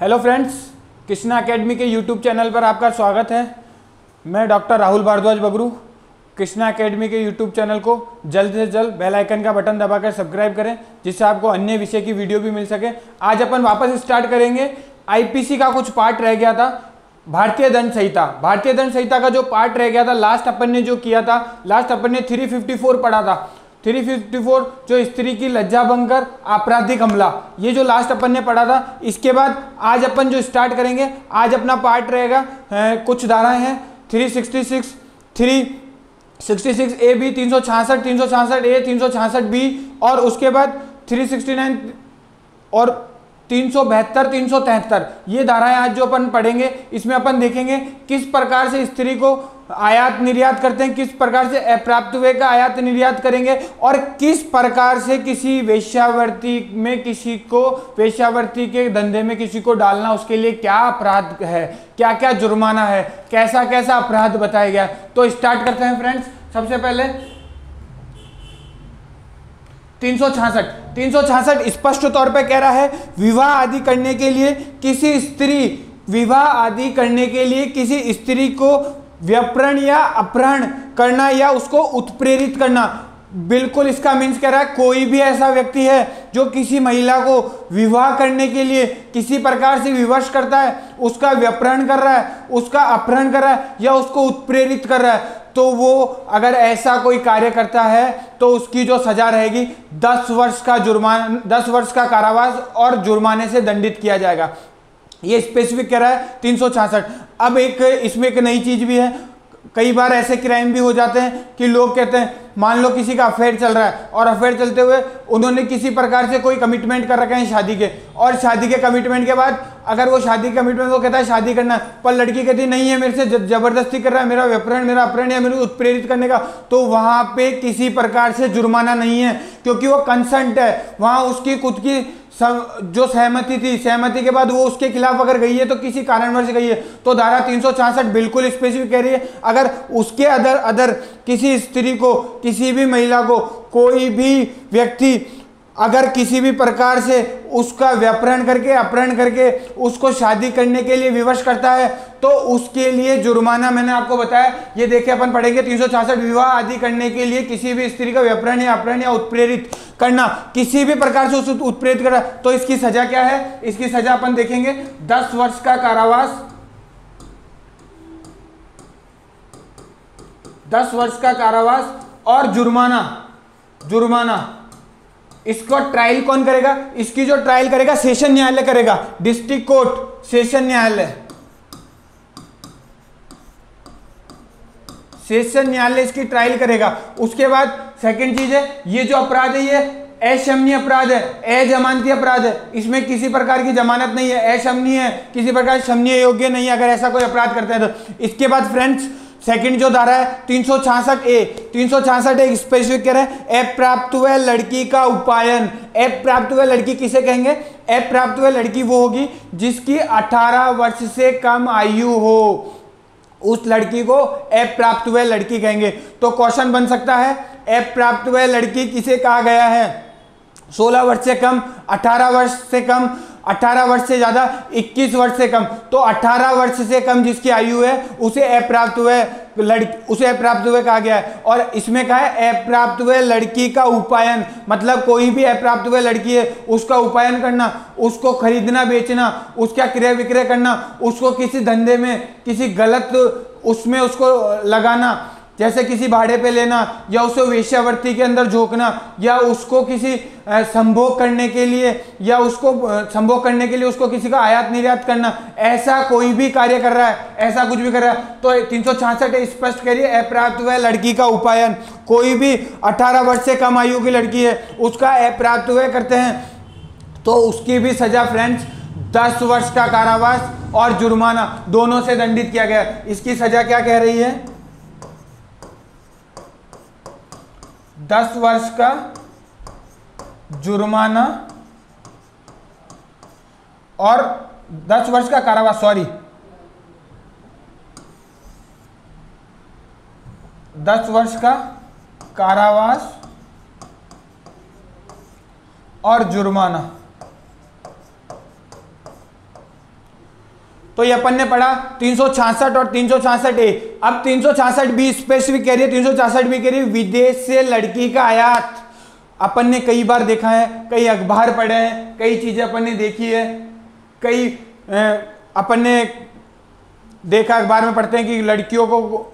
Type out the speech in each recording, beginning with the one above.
Hello friends, Krishna academy के YouTube channel पर आपका स्वागत है। मैं डॉक्टर राहुल भारद्वाज बबरू। कृष्णा एकेडमी के यूट्यूब चैनल को जल्द से जल्द बेल आइकन का बटन दबाकर सब्सक्राइब करें, जिससे आपको अन्य विषय की वीडियो भी मिल सके। आज अपन वापस स्टार्ट करेंगे। आईपीसी का कुछ पार्ट रह गया था, भारतीय दंड संहिता। भारतीय दंड संहिता का जो पार्ट रह गया था, लास्ट अपन ने जो किया था, लास्ट अपन ने 354 पढ़ा था। 354 जो स्त्री की लज्जा भंग कर आपराधिक हमला, ये जो लास्ट अपन ने पढ़ा था। इसके बाद आज अपन जो स्टार्ट करेंगे, आज अपना पार्ट रहेगा कुछ धाराएं हैं 366, 366 ए बी, 366, 366 ए, 366 बी, और उसके बाद 369 और 372, 373 ये धाराएं आज जो अपन पढ़ेंगे। इसमें अपन देखेंगे किस प्रकार से स्त्री को आयात निर्यात करते हैं, किस प्रकार से अप्राप्त हुए का आयात निर्यात करेंगे, और किस प्रकार से किसी वेश्यावृत्ति में किसी को, वेश्यावृत्ति के धंधे में किसी को डालना, उसके लिए क्या अपराध है, क्या क्या जुर्माना है, कैसा कैसा अपराध बताया गया। तो स्टार्ट करते हैं फ्रेंड्स। सबसे पहले 366 स्पष्ट तौर पे कह रहा है, विवाह आदि करने के लिए किसी स्त्री, विवाह आदि करने के लिए किसी स्त्री को व्यपहरण या अपहरण करना या उसको उत्प्रेरित करना। बिल्कुल इसका मीन्स कह रहा है, कोई भी ऐसा व्यक्ति है जो किसी महिला को विवाह करने के लिए किसी प्रकार से विवश करता है, उसका व्यपहरण कर रहा है, उसका अपहरण कर रहा है या उसको उत्प्रेरित कर रहा है, तो वो अगर ऐसा कोई कार्य करता है तो उसकी जो सजा रहेगी 10 वर्ष का जुर्माना, 10 वर्ष का कारावास और जुर्माने से दंडित किया जाएगा। ये स्पेसिफिक कह रहा है 366। अब एक इसमें एक नई चीज भी है। कई बार ऐसे क्राइम भी हो जाते हैं कि लोग कहते हैं, मान लो किसी का अफेयर चल रहा है और अफेयर चलते हुए उन्होंने किसी प्रकार से कोई कमिटमेंट कर रखे हैं शादी के, और शादी के कमिटमेंट के बाद अगर वो शादी के कमिटमेंट वो कहता है शादी करना, पर लड़की कहती नहीं है, मेरे से जबरदस्ती कर रहा है, मेरा व्यपहरण, मेरा अपहरण या मेरे को उत्प्रेरित करने का, तो वहां पे किसी प्रकार से जुर्माना नहीं है, क्योंकि वो कंसेंट है। वहां उसकी खुद की जो सहमति थी, सहमति के बाद वो उसके खिलाफ अगर गई है तो किसी कारणवश गई है, तो धारा 366 बिल्कुल स्पेसिफिक कह रही है, अगर उसके अदर किसी स्त्री को, किसी भी महिला को, कोई भी व्यक्ति अगर किसी भी प्रकार से उसका व्यपहरण करके, अपहरण करके उसको शादी करने के लिए विवश करता है, तो उसके लिए जुर्माना मैंने आपको बताया। ये देखे अपन पढ़ेंगे 366, विवाह आदि करने के लिए किसी भी स्त्री का व्यपहरण या अपहरण या उत्प्रेरित करना, किसी भी प्रकार से उसे उत्प्रेरित करना, तो इसकी सजा क्या है। इसकी सजा अपन देखेंगे 10 वर्ष का कारावास, 10 वर्ष का कारावास और जुर्माना। इसको ट्रायल कौन करेगा? इसकी जो ट्रायल करेगा सेशन न्यायालय करेगा, डिस्ट्रिक्ट कोर्ट, सेशन न्यायालय, सेशन न्यायालय इसकी ट्रायल करेगा। उसके बाद सेकंड चीज है, ये जो अपराध है ये अक्षम्य अपराध है, अजमानती अपराध है, इसमें किसी प्रकार की जमानत नहीं है, अक्षम्य है, किसी प्रकार क्षमनीय योग्य नहीं है अगर ऐसा कोई अपराध करते हैं तो। इसके बाद फ्रेंड्स सेकंड जो धारा है 366 ए, 366 एक स्पेसिफिक कह रहे हैं, अप्राप्त हुए लड़की का उपायन। अप्राप्त हुए लड़की किसे कहेंगे? अप्राप्त हुए लड़की वो होगी जिसकी 18 वर्ष से कम आयु हो, उस लड़की को अप्राप्त हुए लड़की कहेंगे। तो क्वेश्चन बन सकता है, अप्राप्त हुए लड़की किसे कहा गया है? 16 वर्ष से कम, 18 वर्ष से कम, 18 वर्ष से ज्यादा, 21 वर्ष से कम। तो 18 वर्ष से कम जिसकी आयु है उसे अप्राप्त हुए लड़की, उसे अप्राप्त हुए कहा गया है। और इसमें कहा है अप्राप्त हुए लड़की का उपायन, मतलब कोई भी अप्राप्त हुए लड़की है उसका उपायन करना, उसको खरीदना बेचना, उसका क्रय विक्रय करना, उसको किसी धंधे में, किसी गलत उसमें उसको लगाना, जैसे किसी भाड़े पे लेना, या उसे वेश्यावृत्ति के अंदर झोंकना, या उसको किसी संभोग करने के लिए, या उसको संभोग करने के लिए उसको किसी का आयात निर्यात करना, ऐसा कोई भी कार्य कर रहा है, ऐसा कुछ भी कर रहा है, तो 366 स्पष्ट करिए, अप्राप्त हुए लड़की का उपायन। कोई भी 18 वर्ष से कम आयु की लड़की है उसका अप्राप्त हुए करते हैं तो उसकी भी सजा फ्रेंड्स 10 वर्ष का कारावास और जुर्माना दोनों से दंडित किया गया। इसकी सजा क्या कह रही है? 10 वर्ष का जुर्माना और 10 वर्ष का कारावास, 10 वर्ष का कारावास और जुर्माना। तो ये अपन ने पढ़ा 366 और 366A। अब 366B स्पेसिफिक कह रही है, 366B कह रही है विदेश से लड़की का आयात। अपन ने कई बार देखा है, कई अखबार पढ़े हैं, कई चीजें अपन ने देखी है, कई अपन ने देखा, अखबार में पढ़ते हैं कि लड़कियों को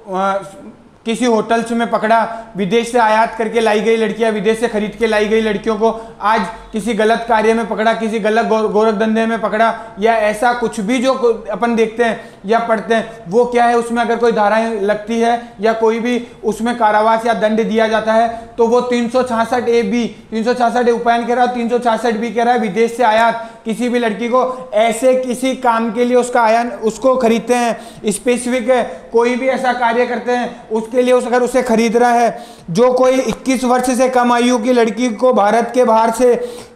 किसी होटल्स में पकड़ा, विदेश से आयात करके लाई गई लड़कियां, विदेश से खरीद के लाई गई लड़कियों को आज किसी गलत कार्य में पकड़ा, किसी गलत गोरख धंधे में पकड़ा, या ऐसा कुछ भी जो अपन देखते हैं या पढ़ते हैं, वो क्या है, उसमें अगर कोई धाराएं लगती है या कोई भी उसमें कारावास या दंड दिया जाता है, तो वो 366A उपायन कह रहा है, 366B कह रहा है विदेश से आयात। किसी भी लड़की को ऐसे किसी काम के लिए उसका आयात, उसको खरीदते हैं, स्पेसिफिक है, कोई भी ऐसा कार्य करते हैं उसके लिए अगर उसे खरीद रहा है, जो कोई 21 वर्ष से कम आयु की लड़की को भारत के बाहर से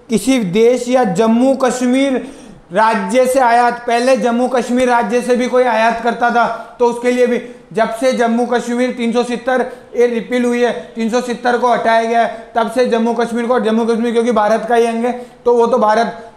किसी देश या जम्मू कश्मीर राज्य से आयात, पहले जम्मू कश्मीर राज्य से भी कोई आयात करता था, तो उसके लिए भी जब से जम्मू कश्मीर 370 ये रिपील हुई है, 370 को हटाया गया है, तब से जम्मू कश्मीर क्योंकि भारत का ही अंग है, तो वो तो भारत,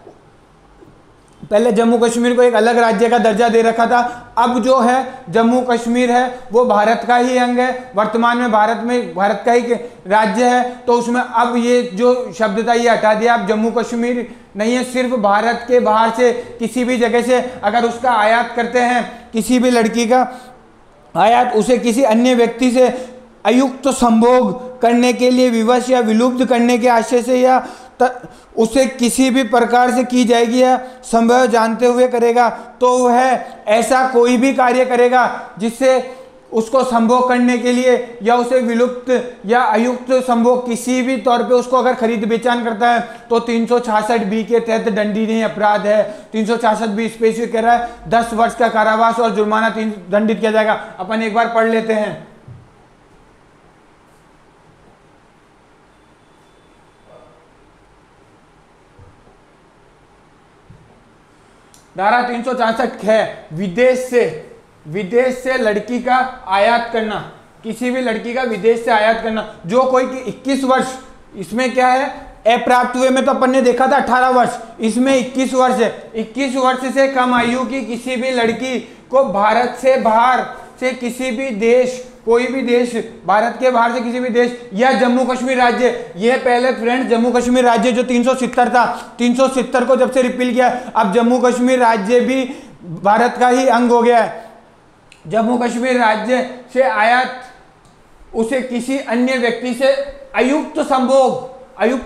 पहले जम्मू कश्मीर को एक अलग राज्य का दर्जा दे रखा था, अब जो है जम्मू कश्मीर है वो भारत का ही अंग है, वर्तमान में भारत का ही राज्य है, तो उसमें अब ये जो शब्द था ये हटा दिया। अब जम्मू कश्मीर नहीं है, सिर्फ भारत के बाहर से किसी भी जगह से अगर उसका आयात करते हैं, किसी भी लड़की का आयात, उसे किसी अन्य व्यक्ति से अयुक्त संभोग करने के लिए विवश या विलुप्त करने के आशय से या उसे किसी भी प्रकार से की जाएगी या संभव जानते हुए करेगा, तो वह ऐसा कोई भी कार्य करेगा जिससे उसको संभोग करने के लिए या उसे विलुप्त या अयुक्त संभोग किसी भी तौर पे उसको अगर खरीद बेचान करता है, तो 366B के तहत दंडनीय अपराध है। 366B स्पेसिफिक कह रहा है 10 वर्ष का कारावास और जुर्माना दंडित किया जाएगा। अपन एक बार पढ़ लेते हैं। धारा 366 है विदेश से लड़की का आयात करना, किसी भी लड़की का विदेश से आयात करना, जो कोई 21 वर्ष, इसमें क्या है, अप्राप्त हुए में तो अपन ने देखा था 18 वर्ष, इसमें 21 वर्ष है। 21 वर्ष से कम आयु की किसी भी लड़की को भारत से बाहर से किसी भी देश, कोई भी देश, भारत के बाहर से किसी भी देश या जम्मू कश्मीर राज्य, ये पहले फ्रेंड जम्मू कश्मीर राज्य जो 370 था, 370 को जब से रिपील किया, अब जम्मू कश्मीर राज्य भी भारत का ही अंग हो गया है। जम्मू कश्मीर राज्य से आयात उसे किसी अन्य व्यक्ति से अयुक्त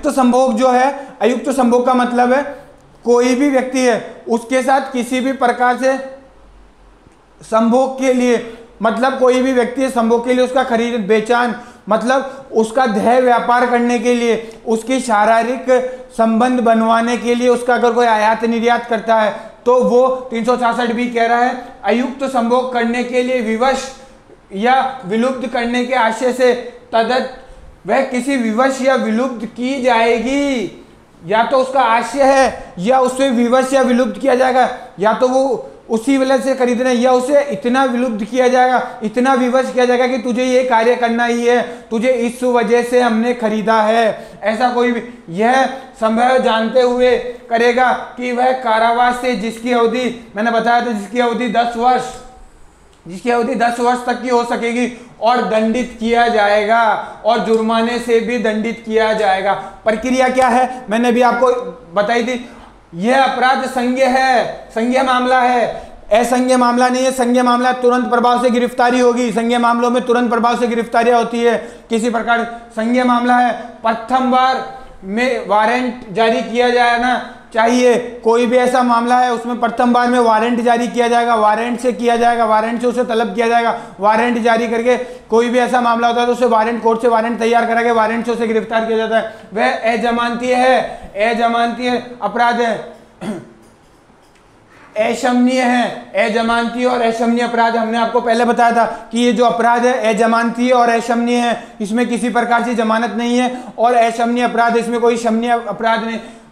संभोग जो है, अयुक्त संभोग का मतलब है कोई भी व्यक्ति है उसके साथ किसी भी प्रकार से संभोग के लिए, मतलब कोई भी व्यक्ति संभोग के लिए उसका खरीद बेचान, मतलब उसका देह व्यापार करने के लिए, उसकी शारीरिक संबंध बनवाने के लिए उसका अगर कोई आयात निर्यात करता है, तो वो 366B कह रहा है अयुक्त संभोग करने के लिए विवश या विलुप्त करने के आशय से तदत वह किसी विवश या विलुप्त की जाएगी, या तो उसका आशय है या उससे विवश या विलुप्त किया जाएगा, या तो वो उसी वजह से खरीदना, या उसे इतना विलुप्त किया जाएगा, इतना विवश किया जाएगा कि तुझे ये कार्य करना ही है, तुझे इस वजह से हमने खरीदा है, ऐसा कोई भी यह संभव जानते हुए करेगा कि वह कारावास से जिसकी अवधि मैंने बताया था, जिसकी अवधि 10 वर्ष तक की हो सकेगी और दंडित किया जाएगा, और जुर्माने से भी दंडित किया जाएगा। प्रक्रिया क्या है मैंने भी आपको बताई थी, यह अपराध संज्ञेय है, संज्ञेय मामला है, असंज्ञेय मामला नहीं है। संज्ञेय मामला तुरंत प्रभाव से गिरफ्तारी होगी, संज्ञेय मामलों में तुरंत प्रभाव से गिरफ्तारियां होती है किसी प्रकार। संज्ञेय मामला है, प्रथम बार में वारंट जारी किया जाना चाहिए, कोई भी ऐसा मामला है उसमें प्रथम बार में वारंट जारी किया जाएगा, वारंट से किया जाएगा, वारंट से उसे तलब किया जाएगा, वारंट जारी करके कोई भी ऐसा मामला होता है तो उसे वारंट, कोर्ट से वारंट तैयार करा के वारंट से उसे गिरफ्तार किया जाता है। वह अजमानतीय है, अजमानतीय अपराध है, अशमनीय है। अजमानतीय और अशमनीय अपराध हमने आपको पहले बताया था कि ये जो अपराध है अजमानतीय और अशमनीय है, इसमें किसी प्रकार की जमानत नहीं है, और अशमनीय अपराध इसमें कोई शमनीय अपराध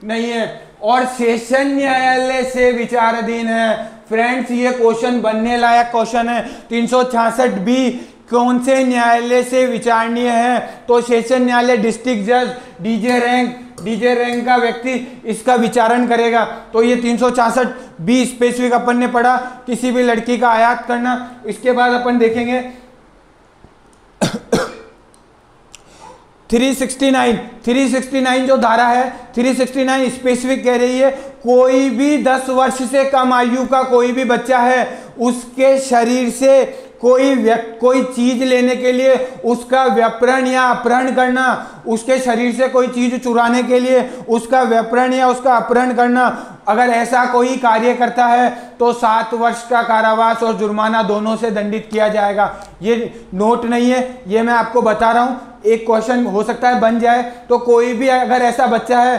नहीं है, और सेशन न्यायालय से विचाराधीन है। फ्रेंड्स ये क्वेश्चन बनने लायक क्वेश्चन है। 366B कौन से न्यायालय से विचारणीय है, तो सेशन न्यायालय, डिस्ट्रिक्ट जज, डीजे रैंक का व्यक्ति इसका विचारण करेगा। तो ये 366 बी स्पेसिफिक अपन ने पढ़ा, किसी भी लड़की का आयात करना। इसके बाद अपन देखेंगे 369 जो धारा है 369 स्पेसिफिक कह रही है कोई भी 10 वर्ष से कम आयु का कोई भी बच्चा है, उसके शरीर से कोई चीज लेने के लिए उसका व्यपहरण या अपहरण करना, उसके शरीर से कोई चीज चुराने के लिए उसका व्यपहरण या उसका अपहरण करना, अगर ऐसा कोई कार्य करता है तो 7 वर्ष का कारावास और जुर्माना दोनों से दंडित किया जाएगा। ये नोट नहीं है, ये मैं आपको बता रहा हूं, एक क्वेश्चन हो सकता है बन जाए। तो कोई भी अगर ऐसा बच्चा है,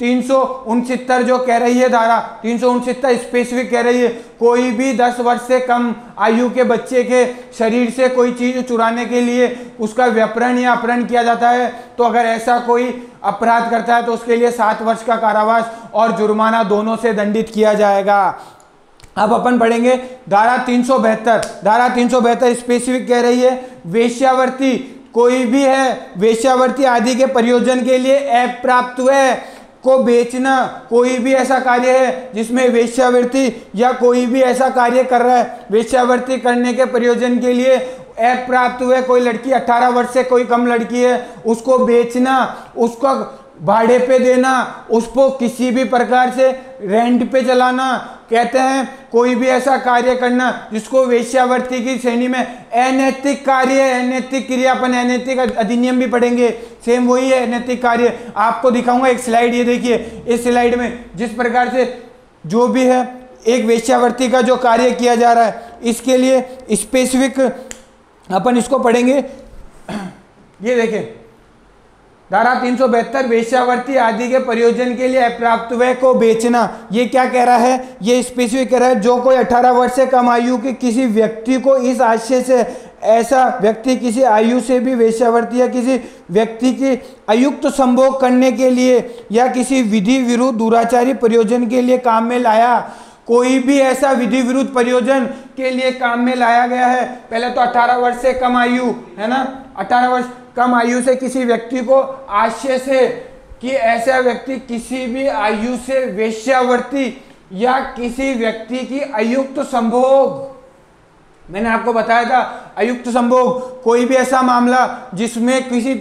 369 जो कह रही है धारा 369 स्पेसिफिक कह रही है कोई भी 10 वर्ष से कम आयु के बच्चे के शरीर से कोई चीज चुराने के लिए उसका व्यपहरण या अपहरण किया जाता है, तो अगर ऐसा कोई अपराध करता है तो उसके लिए 7 वर्ष का कारावास और जुर्माना दोनों से दंडित किया जाएगा। अब अपन पढ़ेंगे धारा 372 स्पेसिफिक कह रही है वेश्यावृत्ति कोई भी है, वेश्यावृत्ति आदि के प्रयोजन के लिए अप्राप्त को बेचना, कोई भी ऐसा कार्य है जिसमें वेश्यावृत्ति या कोई भी ऐसा कार्य कर रहा है वेश्यावृत्ति करने के प्रयोजन के लिए अप्राप्त हुए, कोई लड़की 18 वर्ष से कोई कम लड़की है उसको बेचना, उसको भाड़े पे देना, उसको किसी भी प्रकार से रेंट पे चलाना, कहते हैं कोई भी ऐसा कार्य करना जिसको वेश्यावृत्ति की श्रेणी में अनैतिक कार्य है। अनैतिक क्रिया अपन अनैतिक अधिनियम भी पढ़ेंगे, सेम वही है अनैतिक कार्य। आपको दिखाऊंगा एक स्लाइड, ये देखिए इस स्लाइड में जिस प्रकार से जो भी है एक वेश्यावृत्ति का जो कार्य किया जा रहा है इसके लिए स्पेसिफिक अपन इसको पढ़ेंगे। ये देखिए धारा 372 वेश्यावृत्ति आदि के प्रयोजन के लिए अप्राप्त व्यय को बेचना, ये क्या कह रहा है, ये स्पेसिफिक कह रहा है जो कोई 18 वर्ष से कम आयु के किसी व्यक्ति को इस आशय से ऐसा व्यक्ति किसी आयु से भी वेश्यावृत्ति या किसी व्यक्ति की अयुक्त संभोग करने के लिए या किसी विधि विरुद्ध दुराचारी प्रयोजन के लिए काम में लाया, कोई भी ऐसा विधि विरुद्ध प्रयोजन के लिए काम में लाया गया है। पहले तो 18 वर्ष से कम आयु है ना, 18 वर्ष कम आयु से किसी व्यक्ति को आशय से कि ऐसा व्यक्ति किसी भी आयु से वेश्यावृत्ति या किसी व्यक्ति की अयुक्त संभोग, मैंने आपको बताया था अयुक्त संभोग कोई भी ऐसा मामला जिसमें किसी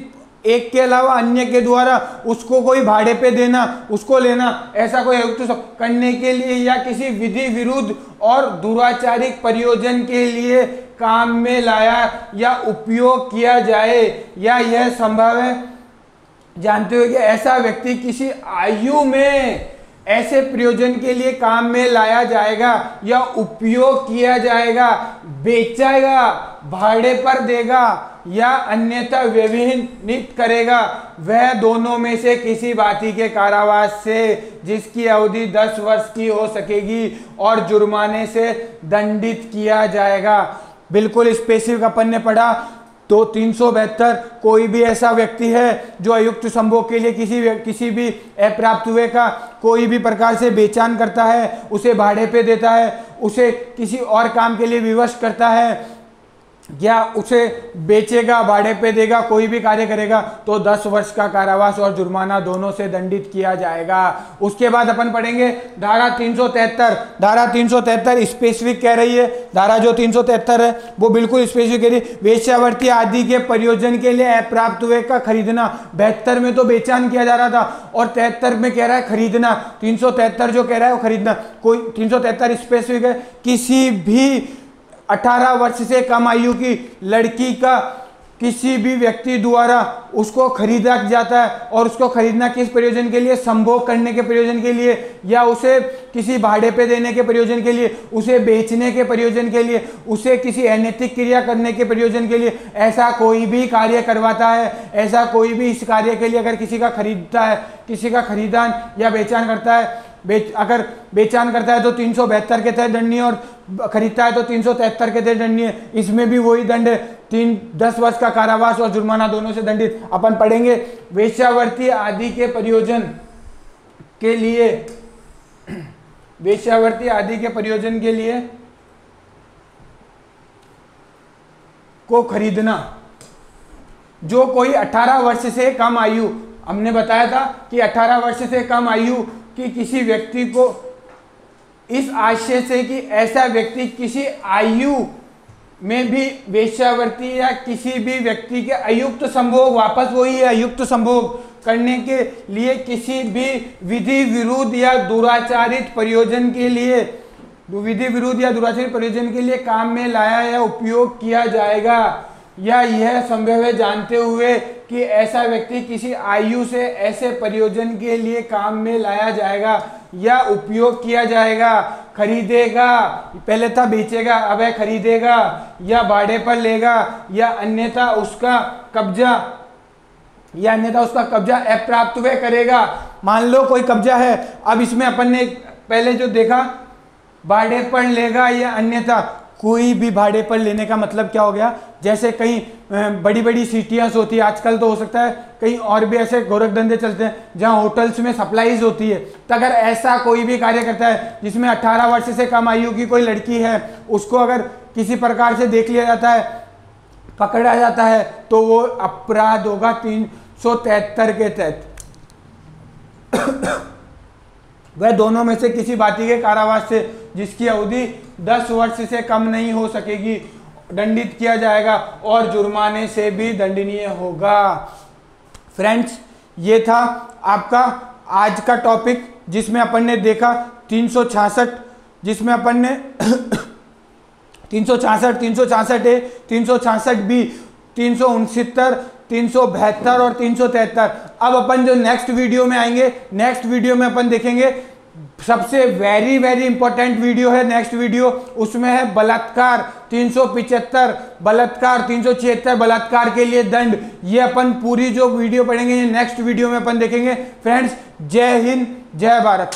एक के अलावा अन्य के द्वारा उसको कोई भाड़े पे देना, उसको लेना, ऐसा कोई अयुक्त करने के लिए या किसी विधि विरुद्ध और दुराचारिक प्रयोजन के लिए काम में लाया या उपयोग किया जाए, या यह संभव है जानते हो कि ऐसा व्यक्ति किसी आयु में ऐसे प्रयोजन के लिए काम में लाया जाएगा या उपयोग किया जाएगा, बेचेगा, भाड़े पर देगा या अन्यथा व्यवहित करेगा, वह दोनों में से किसी बाती के कारावास से जिसकी अवधि 10 वर्ष की हो सकेगी और जुर्माने से दंडित किया जाएगा। बिल्कुल स्पेसिफिक अपन ने पढ़ा। तो 372 कोई भी ऐसा व्यक्ति है जो अयुक्त संभोग के लिए किसी भी अप्राप्त हुए का कोई भी प्रकार से बेचान करता है, उसे भाड़े पे देता है, उसे किसी और काम के लिए विवश करता है या उसे बेचेगा, भाड़े पे देगा, कोई भी कार्य करेगा तो 10 वर्ष का कारावास और जुर्माना दोनों से दंडित किया जाएगा। उसके बाद अपन पढ़ेंगे धारा 373 स्पेसिफिक कह रही है, धारा जो 373 है वो बिल्कुल स्पेसिफिक कह रही है वेश्यावृत्ति आदि के प्रयोजन के लिए अप्राप्त हुए का खरीदना। 72 में तो बेचान किया जा रहा था और 73 में कह रहा है खरीदना। 373 जो कह रहा है वो खरीदना। कोई 373 स्पेसिफिक है किसी भी 18 वर्ष से कम आयु की लड़की का किसी भी व्यक्ति द्वारा उसको खरीदा जाता है और उसको खरीदना किस प्रयोजन के लिए, संभोग करने के प्रयोजन के लिए या उसे किसी भाड़े पे देने के प्रयोजन के लिए, उसे बेचने के प्रयोजन के लिए, उसे किसी अनैतिक क्रिया करने के प्रयोजन के लिए, ऐसा कोई भी कार्य करवाता है, ऐसा कोई भी इस कार्य के लिए अगर किसी का खरीदता है, किसी का खरीदान या बेचान करता है, अगर बेचान करता है तो 372 के तहत दंडनीय और खरीदता है तो 373 के तहत दंडनीय। इसमें भी वही दंड है, 10 वर्ष का कारावास और जुर्माना दोनों से दंडित। अपन पढ़ेंगे वेश्यावृत्ति आदि के प्रयोजन के लिए, वेश्यावृत्ति आदि के प्रयोजन के लिए को खरीदना। जो कोई 18 वर्ष से कम आयु, हमने बताया था कि 18 वर्ष से कम आयु कि किसी व्यक्ति को इस आशय से कि ऐसा व्यक्ति किसी आयु में भी वेश्यावृत्ति या किसी भी व्यक्ति के अयुक्त संभोग, वापस वही है अयुक्त संभोग करने के लिए किसी भी विधि विरुद्ध या दुराचारित प्रयोजन के लिए, विधि विरुद्ध या दुराचारित प्रयोजन के लिए काम में लाया या उपयोग किया जाएगा, या यह संभव है जानते हुए कि ऐसा व्यक्ति किसी आयु से ऐसे प्रयोजन के लिए काम में लाया जाएगा या उपयोग किया जाएगा, खरीदेगा, पहले था बेचेगा, अब है खरीदेगा, या भाड़े पर लेगा, या अन्यथा उसका कब्जा अप्राप्त वे करेगा। मान लो कोई कब्जा है, अब इसमें अपन ने पहले जो देखा भाड़े पर लेगा या अन्यथा, कोई भी भाड़े पर लेने का मतलब क्या हो गया, जैसे कहीं बड़ी बड़ी सिटियाँ होती है, आजकल तो हो सकता है कहीं और भी ऐसे गोरख धंधे चलते हैं जहाँ होटल्स में सप्लाईज होती है, तो अगर ऐसा कोई भी कार्य करता है जिसमें 18 वर्ष से कम आयु की कोई लड़की है, उसको अगर किसी प्रकार से देख लिया जाता है, पकड़ा जाता है, तो वो अपराध होगा 373 के तहत। वह दोनों में से किसी बाती के कारावास से जिसकी अवधि 10 वर्ष से कम नहीं हो सकेगी दंडित किया जाएगा और जुर्माने से भी दंडनीय होगा। फ्रेंड्स, ये था आपका आज का टॉपिक जिसमें अपन ने देखा 366, जिसमें अपन ने 366 ए, 366 बी, 369, 372 और 373। अब अपन जो नेक्स्ट वीडियो में आएंगे, नेक्स्ट वीडियो में अपन देखेंगे सबसे वेरी वेरी इंपॉर्टेंट वीडियो है नेक्स्ट वीडियो, उसमें है बलात्कार 375, बलात्कार 376, बलात्कार के लिए दंड। ये अपन पूरी जो वीडियो पढ़ेंगे ये नेक्स्ट वीडियो में अपन देखेंगे। फ्रेंड्स, जय हिंद, जय भारत।